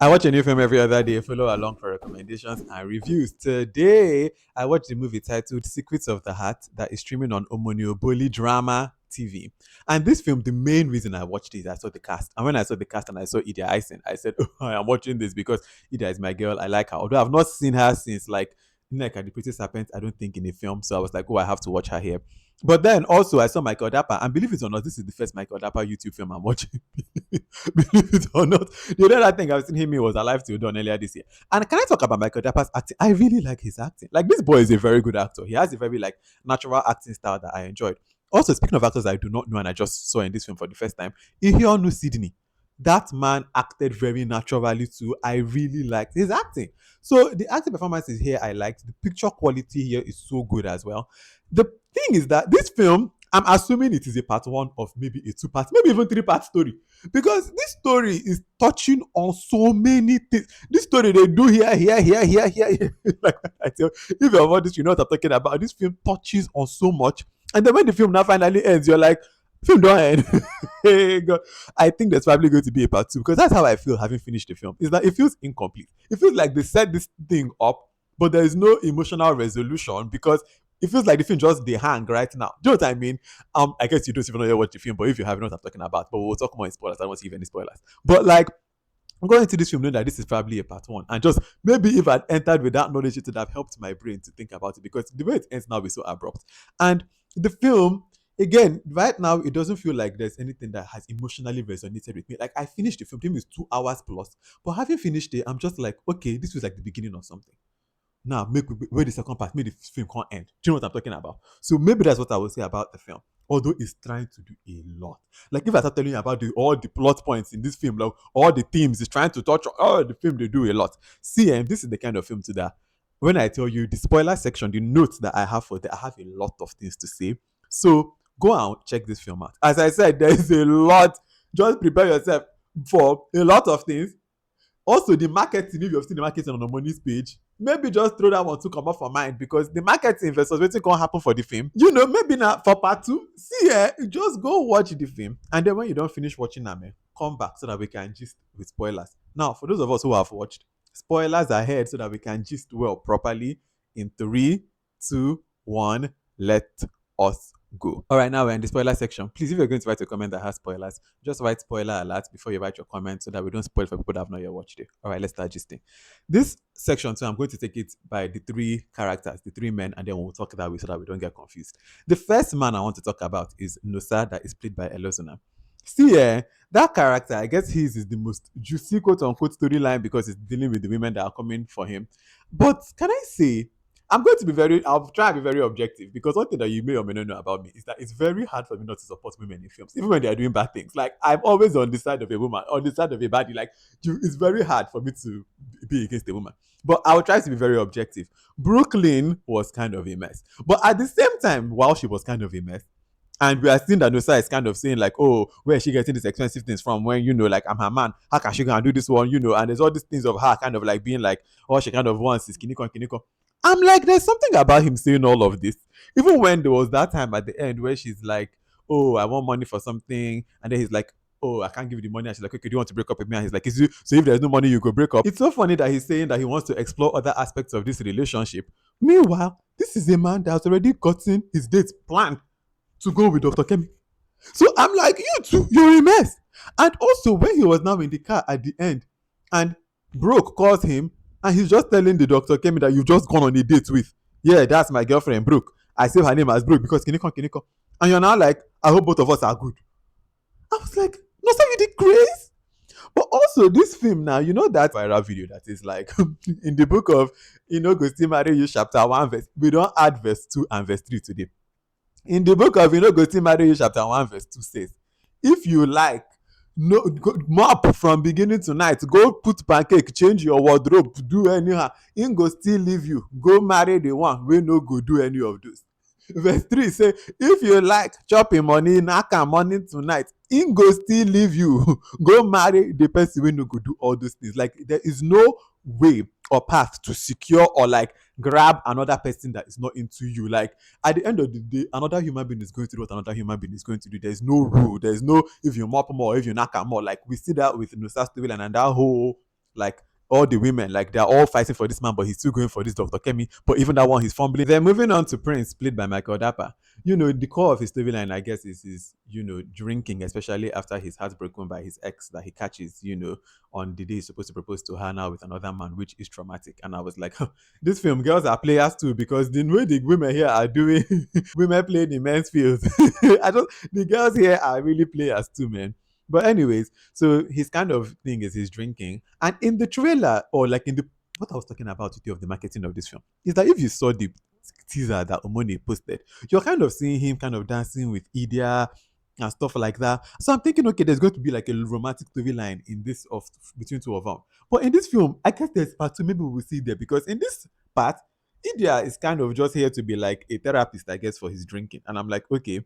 I watch a new film every other day. Follow along for recommendations and reviews. Today, I watched the movie titled Secrets of the Heart that is streaming on Omonioboli Drama TV. And this film, the main reason I watched it is I saw the cast. And when I saw the cast and I saw Idia Aisien, I said, oh, I am watching this because Idia is my girl. I like her. Although I've not seen her since like the Pretty Serpent, I don't think in a film. So I was like, oh, I have to watch her here. But then also I saw Michael Dappa, and believe it or not, this is the first Michael Dappa YouTube film I'm watching. Believe it or not, the other thing I've seen him in was Alive Till Dawn earlier this year. And can I talk about Michael Dappa's acting? I really like his acting. Like this boy is a very good actor. He has a very like natural acting style that I enjoyed. Also, speaking of actors I do not know and I just saw in this film for the first time, Ihionu Sydney. That man acted very naturally too. I really liked his acting. So the acting performances here I liked. The picture quality here is so good as well. The thing is that this film, I'm assuming it is a part one of maybe a two part, maybe even three-part story. Because this story is touching on so many things. This story they do here. Like I tell, if you're about this, you know what I'm talking about. This film touches on so much. And then when the film now finally ends, you're like, film don't end. Hey God. I think there's probably going to be a part two because that's how I feel having finished the film. Is that it feels incomplete. It feels like they set this thing up, but there is no emotional resolution because it feels like the film just they hang right now. Do you know what I mean? I guess you don't even know you watch the film, but if you have, you know what I'm talking about. But we'll talk more in spoilers. I don't want to give any spoilers. But like I'm going into this film knowing that this is probably a part one. And just maybe if I'd entered with that knowledge, it would have helped my brain to think about it because the way it ends now is so abrupt. And the film, again, right now, it doesn't feel like there's anything that has emotionally resonated with me. Like I finished the film is 2 hours plus. But having finished it, I'm just like, okay, this was like the beginning of something. Now make where the second part, make the film can't end. Do you know what I'm talking about? So maybe that's what I would say about the film. Although it's trying to do a lot. Like if I start telling you about all the plot points in this film, like all the themes it's trying to touch, all the film they do a lot. See, and this is the kind of film to that when I tell you the spoiler section, the notes that I have for that, I have a lot of things to say. So go and check this film out. As I said, there is a lot. Just prepare yourself for a lot of things. Also, the marketing, if you've seen the marketing on the money's page, maybe just throw that one to come up for mind because the marketing versus what's going to happen for the film. You know, maybe now for part two, see, just go watch the film. And then when you don't finish watching them, come back so that we can gist with spoilers. Now, for those of us who have watched, spoilers ahead so that we can gist well properly in three, two, one. Let us go. All right, now we're in the spoiler section. Please, if you're going to write a comment that has spoilers, just write spoiler alert before you write your comment so that we don't spoil for people that have not yet watched it. All right, let's start gisting. This section, so I'm going to take it by the three characters, the three men, and then we'll talk that way so that we don't get confused. The first man I want to talk about is Noad, that is played by Elozonam. See, that character, I guess his is the most juicy quote unquote storyline because it's dealing with the women that are coming for him. But can I say, I'll try to be very objective because one thing that you may or may not know about me is that it's very hard for me not to support women in films, even when they are doing bad things. Like, I'm always on the side of a woman, on the side of a baddie. Like, it's very hard for me to be against a woman. But I will try to be very objective. Brooklyn was kind of a mess. But at the same time, while she was kind of a mess, and we are seeing that Nosa is kind of saying, like, oh, where is she getting these expensive things from when, like, I'm her man. How can she go and do this one, And there's all these things of her kind of like being like, all she kind of wants is kiniko and kiniko. I'm like, there's something about him saying all of this. Even when there was that time at the end where she's like, oh, I want money for something. And then he's like, oh, I can't give you the money. And she's like, okay, do you want to break up with me? And he's like, so if there's no money, you go break up. It's so funny that he's saying that he wants to explore other aspects of this relationship. Meanwhile, this is a man that has already gotten his dates planned to go with Dr. Kemi. So I'm like, you two, you're a mess. And also, when he was now in the car at the end, and Brooke calls him, and he's just telling the Dr. Kemi that you've just gone on a date with. Yeah, that's my girlfriend, Brooke. I say her name as Brooke because Kiniko. And you're now like, I hope both of us are good. I was like, no, sir, you did grace. But also, this film now, you know that viral video that is like in the book of Go still marry you, chapter 1, verse. We don't add verse 2 and verse 3 today. In the book of go still marry you, chapter 1, verse 2 says, if you like, no go, mop from beginning to night, go put pancake, change your wardrobe, do anyhow, him go still leave you, go marry the one wey no go do any of those. Verse 3 say, if you like chop him money, knack am morning to night, him go still leave you, go marry the person wey no go do all those things. Like, there is no way or path to secure or like grab another person that is not into you. Like, at the end of the day, another human being is going to do what another human being is going to do. There's no rule. There's no if you mop more, if you knock more. Like, we see that with Nusa storyline and that whole Like all the women, like they're all fighting for this man, but he's still going for this Dr. Kemi. But even that one, he's fumbling. Then moving on to Prince, played by Michael Dappa. The core of his storyline, I guess, is his, drinking, especially after his heart broken by his ex that he catches, on the day he's supposed to propose to her now with another man, which is traumatic. And I was like, this film, girls are players too, because the way the women here are doing, women playing in men's fields. The girls here are really players too, man. But anyways, so his kind of thing is his drinking. And in the trailer, or like in the what I was talking about with you of the marketing of this film, is that if you saw the teaser that Omoni posted, you're kind of seeing him kind of dancing with Idia and stuff like that. So I'm thinking, okay, there's going to be like a romantic storyline in this of between two of them. But in this film, I guess there's part two. Maybe we will see there because in this part, Idia is kind of just here to be like a therapist, I guess, for his drinking. And I'm like, okay.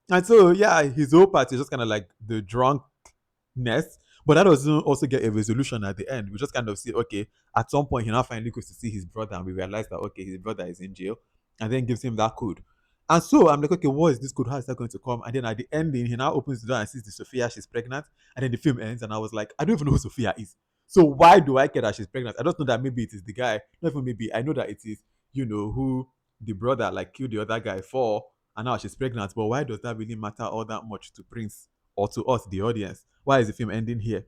And so yeah, his whole part is just kind of like the drunk ness. But that doesn't also get a resolution at the end. We just kind of see, okay, at some point he now finally goes to see his brother, and we realize that okay, his brother is in jail, and then gives him that code. And so I'm like, okay, what is this code? How is that going to come? And then at the ending, he now opens the door and sees the Sophia, she's pregnant, and then the film ends, and I was like, I don't even know who Sophia is. So why do I care that she's pregnant? I just know that maybe it is the guy. Not even maybe. I know that it is, who the brother like killed the other guy for, and now she's pregnant. But why does that really matter all that much to Prince or to us, the audience? Why is the film ending here?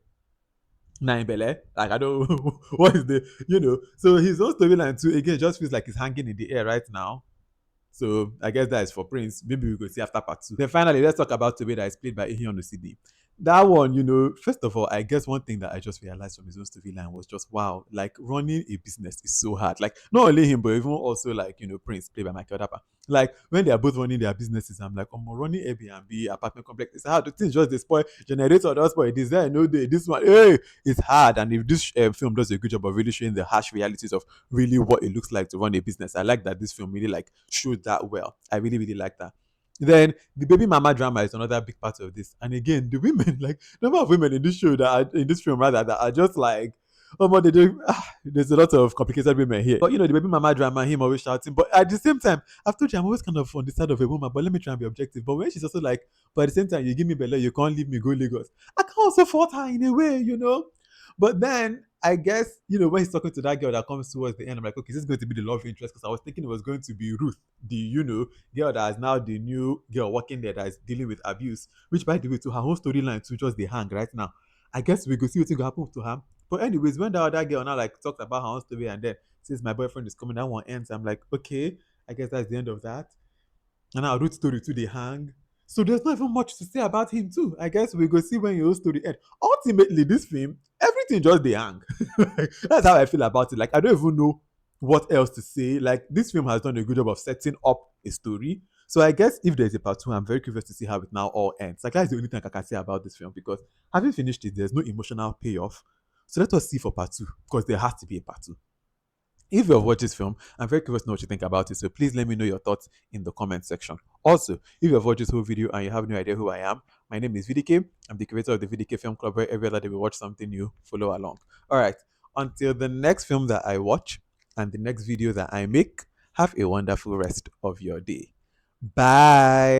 Nine Bele? Like I don't what is so his own storyline too again just feels like it's hanging in the air right now. So I guess that is for Prince. Maybe we could see after part two. Then finally, let's talk about Toby that is played by Ihionu Sydney. That one, first of all, I guess one thing that I just realized from his own storyline was just wow, like running a business is so hard. Like not only him, but even also like Prince played by Michael Dapper. Like when they are both running their businesses, I'm like, running Airbnb apartment complex is hard. The things just they spoil generator, does spoil design. No day, this one, hey, it's hard. And if this film does a good job of really showing the harsh realities of really what it looks like to run a business. I like that this film really like showed that well. I really, really like that. Then the baby mama drama is another big part of this. And again, the women, like number of women in this show that are in this film rather that are just like, oh my, they do, there's a lot of complicated women here. But the baby mama drama, him always shouting. But at the same time, I've told you I'm always kind of on the side of a woman, but let me try and be objective. But when she's also like, but at the same time, you give me belly, you can't leave me, go Lagos. I can also fault her in a way. But then I guess, when he's talking to that girl that comes towards the end, I'm like, okay, this is going to be the love interest because I was thinking it was going to be Ruth, the, girl that is now the new girl working there that is dealing with abuse, which by the way, to her whole storyline to just the hang right now. I guess we could see what's going to happen to her. But anyways, when the other girl now like talked about her own story and then says my boyfriend is coming, that one ends. I'm like, okay, I guess that's the end of that. And our root story too, they hang. So there's not even much to say about him too. I guess we go see when your story end. Ultimately, this film, everything just they hang. That's how I feel about it. Like I don't even know what else to say. Like this film has done a good job of setting up a story. So I guess if there's a part two, I'm very curious to see how it now all ends. Like that's the only thing I can say about this film because having finished it, there's no emotional payoff. So let us see for part two because there has to be a part two. If you've watched this film, I'm very curious to know what you think about it. So please let me know your thoughts in the comment section. Also, if you've watched this whole video and you have no idea who I am, my name is VDK. I'm the creator of the VDK Film Club, where every other day we watch something new, follow along. All right. Until the next film that I watch and the next video that I make, have a wonderful rest of your day. Bye.